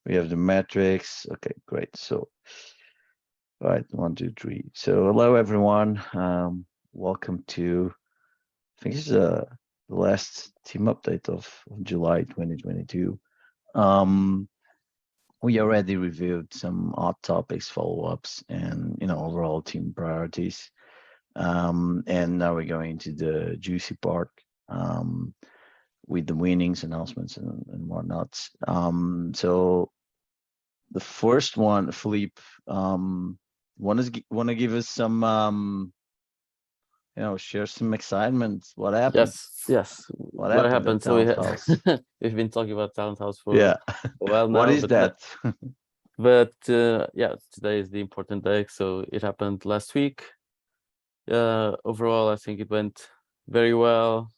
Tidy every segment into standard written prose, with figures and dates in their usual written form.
We have the metrics. Okay, great. So, all right, one, two, three. So, hello everyone. Welcome to. I think this is the last team update of July 2022. Um, we already reviewed some odd topics, follow-ups, and overall team priorities. And now we're going to the juicy part. With the winnings announcements and whatnot. So the first one, Philippe, want to give us some, share some excitement. What happened? Yes. What What happened at happened? So we Talent House? we've been talking about Talent House for Yeah. a while What now, is that? yeah, today is the important day. So it happened last week. Overall, I think it went very well,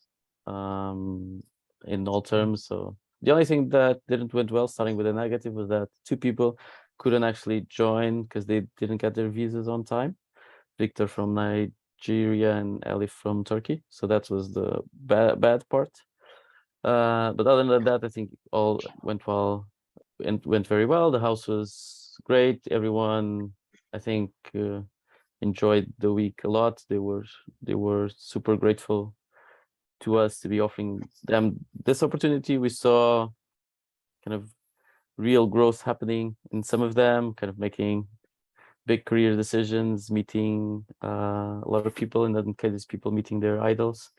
in all terms. So the only thing that didn't went well, starting with a negative, was that two people couldn't actually join because they didn't get their visas on time. Victor from Nigeria and Elif from Turkey. So that was the bad part. But other than that, I think all went well and went very well. The house was great. Everyone, I think, enjoyed the week a lot. They were super grateful to us to be offering them this opportunity. We saw kind of real growth happening in some of them, kind of making big career decisions, meeting a lot of people, in that cases, people meeting their idols.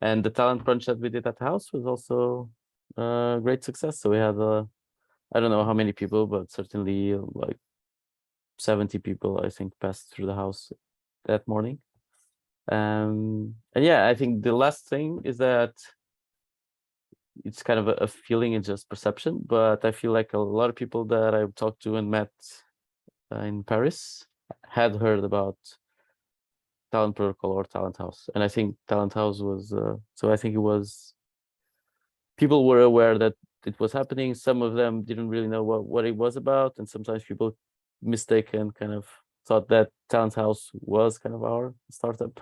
And the talent brunch that we did at the house was also a great success. So we had, I don't know how many people, but certainly like 70 people, I think, passed through the house that morning. And yeah, I think the last thing is that it's kind of a feeling and just perception, but I feel like a lot of people that I've talked to and met in Paris had heard about Talent Protocol or Talent House. And I think Talent House was, so I think it was, people were aware that it was happening. Some of them didn't really know what it was about. And sometimes people mistaken kind of thought that Talent House was kind of our startup.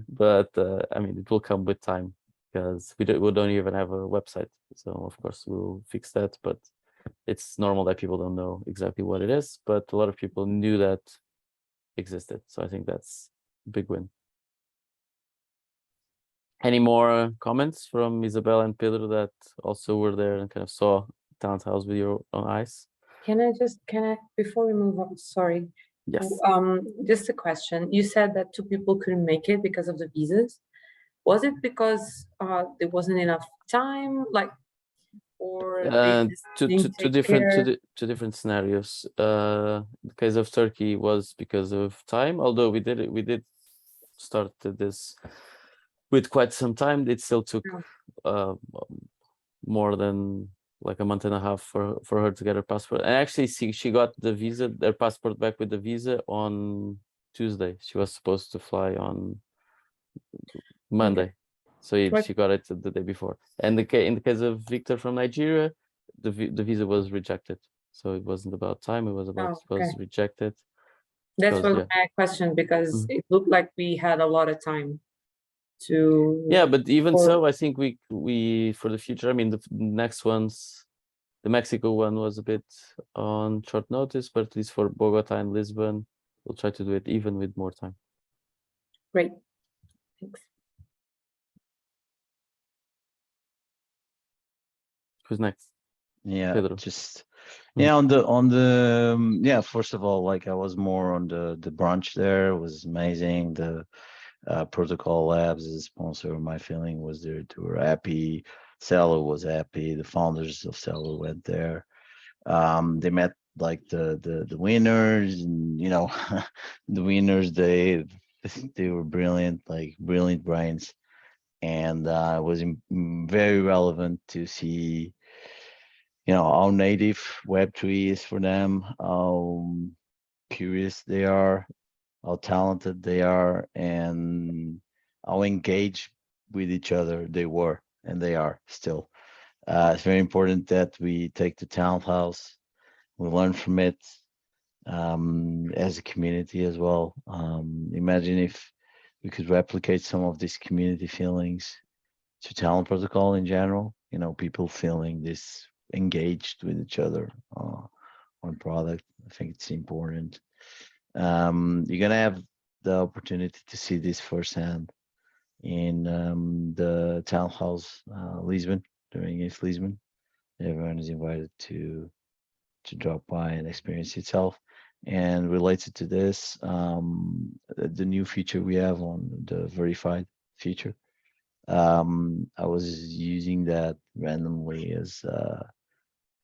But I mean, it will come with time because we don't even have a website. So of course we'll fix that, but it's normal that people don't know exactly what it is, but a lot of people knew that existed. So I think that's a big win. Any more comments from Isabel and Pedro that also were there and kind of saw Talent House with your own eyes? Can I, before we move on, sorry. Yes. Just a question. You said that two people couldn't make it because of the visas. Was it because there wasn't enough time, or they just didn't take care? Two different scenarios. The case of Turkey was because of time, although we did start this with quite some time. It still took more than like a month and a half for her to get her passport. And actually, she got their passport back with the visa on Tuesday. She was supposed to fly on Monday. Okay. So she got it the day before. And in the case of Victor from Nigeria, the visa was rejected. So it wasn't about time. It was about it was rejected. That's my question, because it looked like we had a lot of time to. Yeah, but even so, I think we for the future. I mean, the next ones, the Mexico one was a bit on short notice, but at least for Bogota and Lisbon, we'll try to do it even with more time. Great, thanks. Who's next? Yeah, Pedro. just on the first of all, like I was more on the brunch there. It was amazing. The Protocol Labs is a sponsor. My feeling was they were happy. Cello was happy. The founders of Cello went there. They met like the winners, and the winners, they were brilliant, like brilliant brains, and it was very relevant to see how native Web3 is for them, how curious they are, how talented they are, and how engaged with each other they were and they are still. It's very important that we take the Talent House, we learn from it as a community as well. Imagine if we could replicate some of these community feelings to Talent Protocol in general. People feeling this engaged with each other on product. I think it's important. You're gonna have the opportunity to see this firsthand in the townhouse Lisbon, during ETH Lisbon. Everyone is invited to drop by and experience itself. And related to this, the new feature we have on the verified feature, I was using that randomly as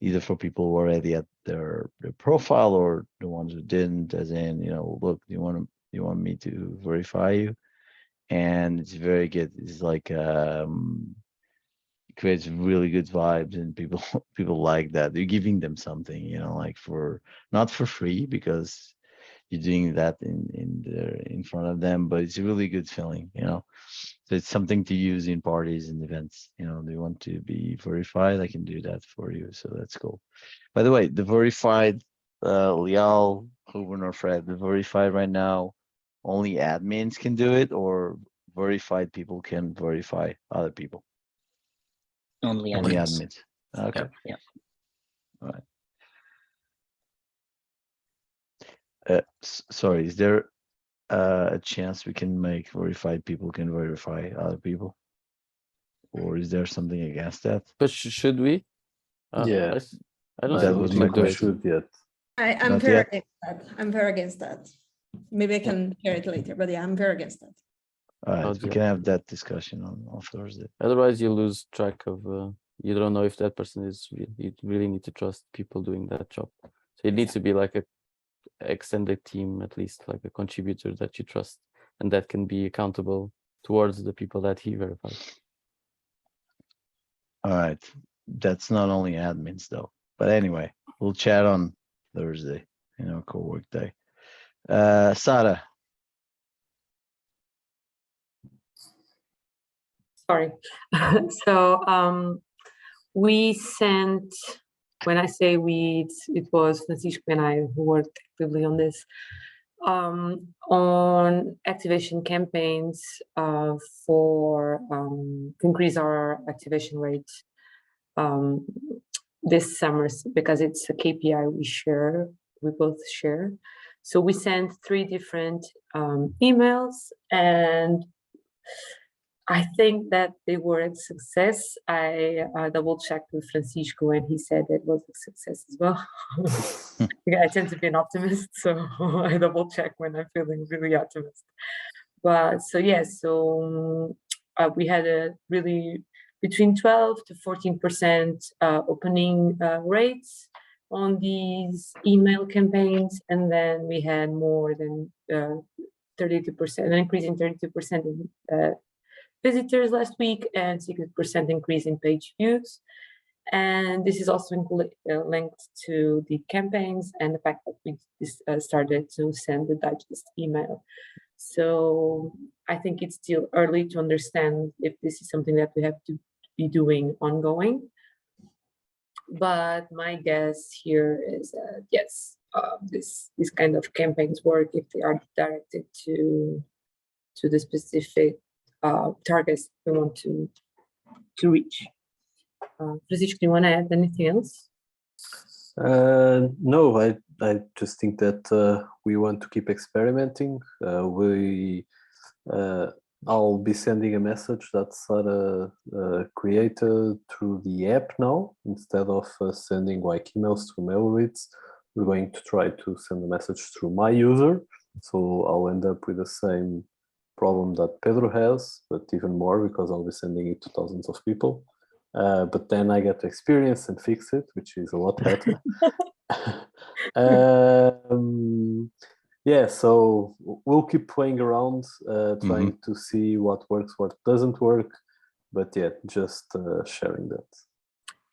either for people who are already at their profile or the ones who didn't, as in, look, you want me to verify you? And it's very good. It's like it creates really good vibes, and people like that. You're giving them something, like not for free, because you're doing that in front of them, but it's a really good feeling, So it's something to use in parties and events. They want to be verified, I can do that for you. So that's cool. By the way, the verified, Lial, Ruben, or Fred, the verified right now, only admins can do it, or verified people can verify other people? Only Only admins. admins. Okay. Yeah. All right. Sorry, is there a chance we can make verified people can verify other people? Or is there something against that? But should we? Yeah. I don't That think was we my should do it. question. Should yet. I'm Not very yet? against that. I'm very against that. Maybe I can share it later, but yeah, I'm very against that. All right, How's we that? can have that discussion on Thursday. Otherwise, you lose track of. You don't know if that person is. You really need to trust people doing that job. So it needs to be like a extended team, at least like a contributor that you trust, and that can be accountable towards the people that he verified. All right. That's not only admins though. But anyway, we'll chat on Thursday, co-work day. Sarah. Sorry. So we sent, when I say we, it was Francisco and I who worked actively on this, on activation campaigns for to increase our activation rate this summer, because it's a KPI we both share. So we sent 3 different emails, and I think that they were a success. I double checked with Francisco, and he said it was a success as well. Yeah, I tend to be an optimist, so I double check when I'm feeling really optimistic. But so yeah, so we had a really between 12 to 14% opening rates on these email campaigns, and then we had more than 32%, an increase in 32% in visitors last week, and 60% increase in page views. And this is also linked to the campaigns and the fact that we started to send the digest email. So I think it's still early to understand if this is something that we have to be doing ongoing. But my guess here is that yes, this kind of campaigns work if they are directed to the specific targets we want to reach. Francisco, do you want to add anything else? No, I just think that we want to keep experimenting. I'll be sending a message that Sarah created through the app now. Instead of sending like emails through MailReads, we're going to try to send a message through my user. So I'll end up with the same problem that Pedro has, but even more, because I'll be sending it to thousands of people. But then I get to experience and fix it, which is a lot better. Yeah, so we'll keep playing around, trying to see what works, what doesn't work. But yeah, just sharing that.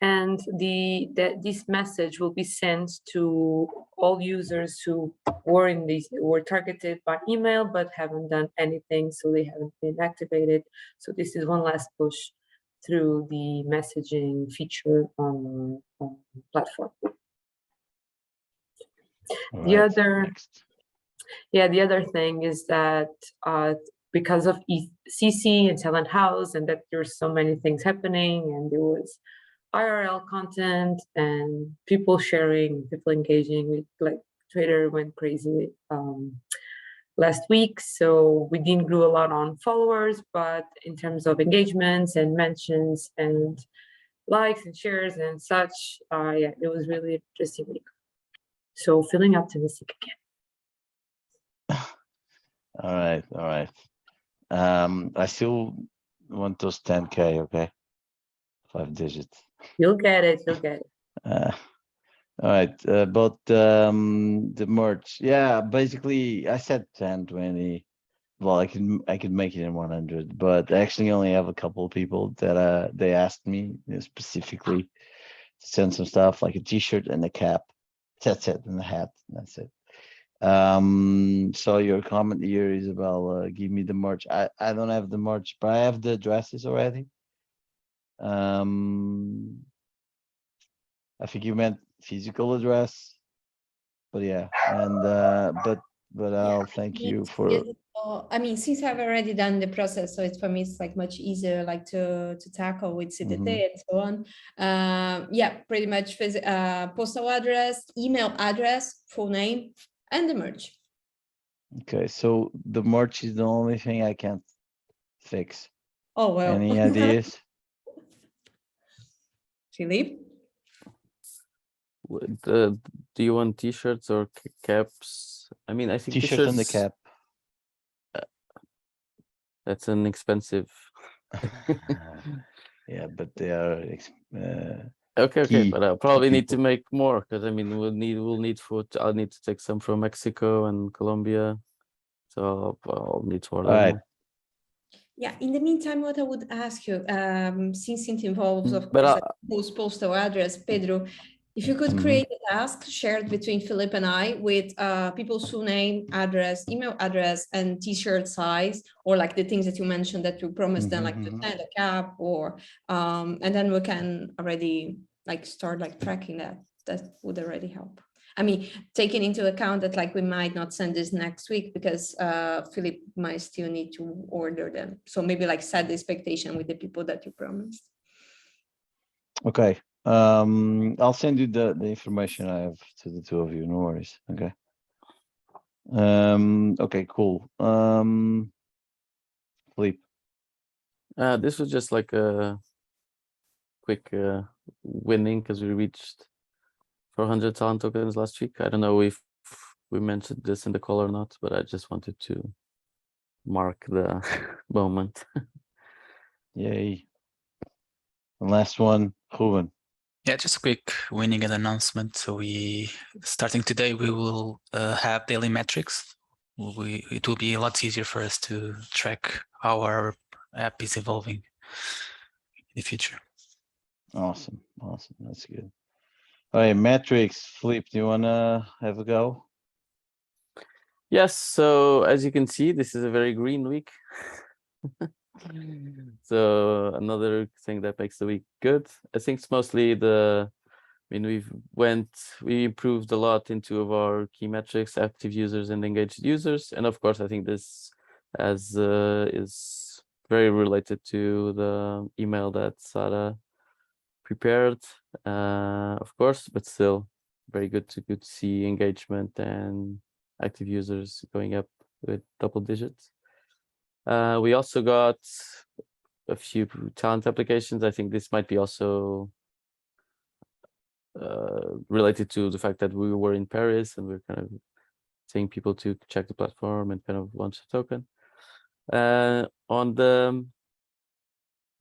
And this message will be sent to all users who were targeted by email but haven't done anything, so they haven't been activated. So this is one last push through the messaging feature on the platform. The other thing is that because of CC and Talent House, and that there's so many things happening, and there was IRL content and people sharing, people engaging. Like Twitter went crazy last week, so we didn't grow a lot on followers, but in terms of engagements and mentions and likes and shares and such, yeah, it was really interesting week. So feeling optimistic again. All right. I still want those 10K, okay? 5 digits. You'll get it. You'll get it. All right, but the merch, yeah, basically I said 10, 20. Well, I could make it in 100, but I actually only have a couple of people that they asked me specifically to send some stuff, like a t-shirt and a cap. That's it, and a hat. That's it. So your comment here, Isabel, give me the merch. I don't have the merch, but I have the dresses already. I think you meant physical address, but yeah, and but I'll thank you for. I mean, since I've already done the process, so it's for me, it's like much easier, like to tackle with CDT and so on. Yeah, pretty much postal address, email address, full name, and the merch. Okay, so the merch is the only thing I can't fix. Oh well. Any ideas? Philippe? Do you want t-shirts or caps? I mean, I think T-shirt and the t-shirts, cap. that's an expensive. Yeah, but they are Okay, key but I'll probably need to people. make more because I mean we'll need food. I'll need to take some from Mexico and Colombia, so I'll need to order All right. more. Yeah, in the meantime, what I would ask you, since it involves, of But course, whose postal address, Pedro, if you could create a task shared between Philip and I with people's full name, address, email address, and t-shirt size, or like the things that you mentioned that you promised them, like to send a cap, or and then we can already like start like tracking that. That would already help. I mean, taking into account that like we might not send this next week because Philip might still need to order them. So maybe like set the expectation with the people that you promised. Okay. I'll send you the information I have to the two of you. No worries. Okay. Okay, cool. Philippe. This was just like a quick winning because we reached 400 talent tokens last week. I don't know if we mentioned this in the call or not, but I just wanted to mark the moment. Yay. The last one, Ruben. Yeah, just a quick winning and announcement. So starting today, we will have daily metrics. It will be a lot easier for us to track how our app is evolving in the future. Awesome. That's good. All right, metrics. Philippe, do you wanna have a go? Yes, so as you can see, this is a very green week. So another thing that makes the week good. I think it's mostly I mean, we improved a lot in two of our key metrics, active users and engaged users. And of course, I think this is very related to the email that Sarah prepared, of course, but still very good to see engagement and active users going up with double digits. We also got a few talent applications. I think this might be also related to the fact that we were in Paris and we're kind of saying people to check the platform and kind of launch a token. On the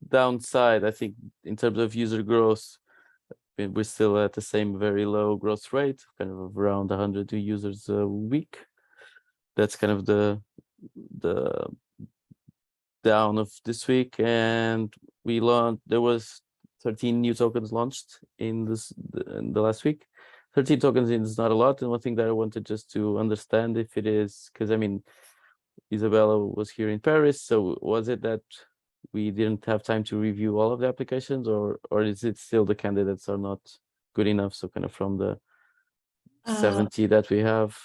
downside, I think in terms of user growth, we're still at the same very low growth rate, kind of around 100 new users a week. That's kind of the down of this week, and there was 13 new tokens launched in the last week. 13 tokens is not a lot, and one thing that I wanted just to understand if it is, because I mean, Isabella was here in Paris, so was it that we didn't have time to review all of the applications, or is it still the candidates are not good enough? So kind of from the 70 that we have,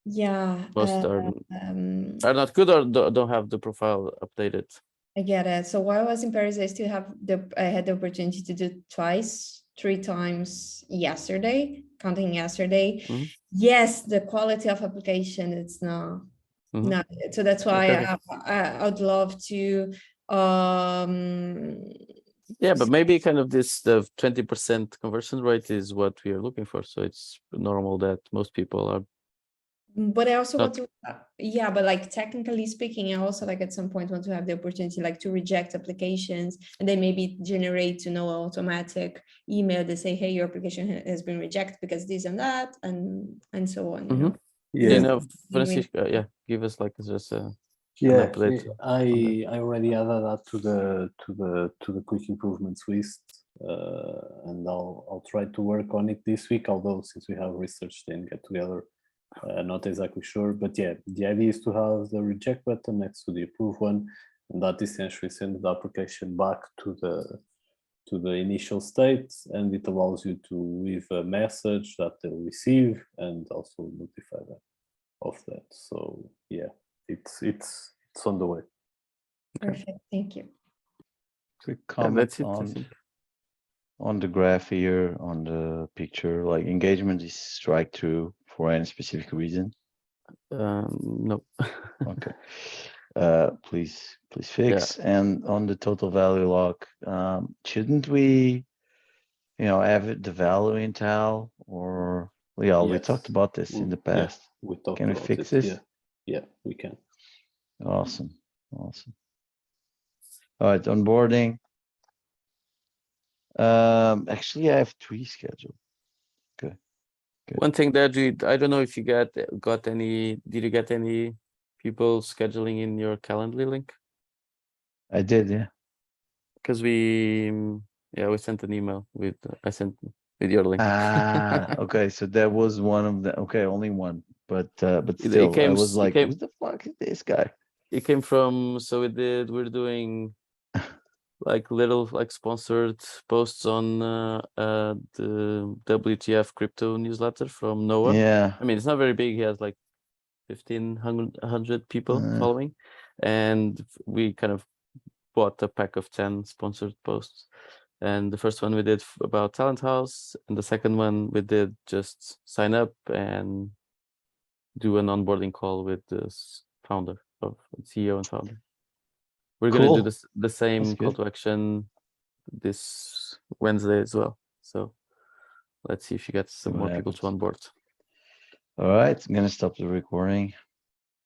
yeah, most are not good or don't have the profile updated. I get it. So while I was in Paris, I had the opportunity to do three times yesterday, counting yesterday. Mhm. Yes, the quality of application, it's not. Mhm. No, so that's why Okay. I would love to Yeah, but maybe kind of the 20% conversion rate is what we are looking for. So it's normal that most people are. but I also want Not- to yeah, but like technically speaking, I also like at some point want to have the opportunity like to reject applications and then maybe generate automatic email that say, hey, your application has been rejected because this and that and so on, you know. Yeah, Yeah, no, Francisco, yeah, give us like just an yeah. update. I already added that to the quick improvements list, and I'll try to work on it this week. Although since we have research then get together, not exactly sure. But yeah, the idea is to have the reject button next to the approve one, and that essentially sends the application back to the initial state, and it allows you to leave a message that they'll receive and also notify them of that. So yeah, it's on the way. Perfect, thank you. Quick Yeah, comment that's it, I on think. on the graph here on the picture. Like engagement is strike through for any specific reason. No. Okay. Please fix. And on the total value lock, shouldn't we, have the value in Tal or we Yes. talked about this in the Yeah, past. we talked Can we about fix it. this? Yeah, we can. Awesome. All right, onboarding. Actually I have 3 scheduled. Good. One thing that I don't know if you did you get any people scheduling in your Calendly link? I did, yeah. Because we sent an email I sent with your link. Okay, so that was one of the, okay, only one, but It still, I came was s- it like, came- who the fuck is this guy? It came from, we're doing like little like sponsored posts on the WTF crypto newsletter from Noah. Yeah. I mean, it's not very big. He has like 1,500 people following, and we kind of bought a pack of 10 sponsored posts. And the first one we did about Talent House, and the second one we did just sign up and do an onboarding call with the founder of CEO and founder. We're gonna do Cool. the same That's call good. to action this Wednesday as well. So let's see if you get some what more people to happens. onboard. All right, I'm gonna stop the recording.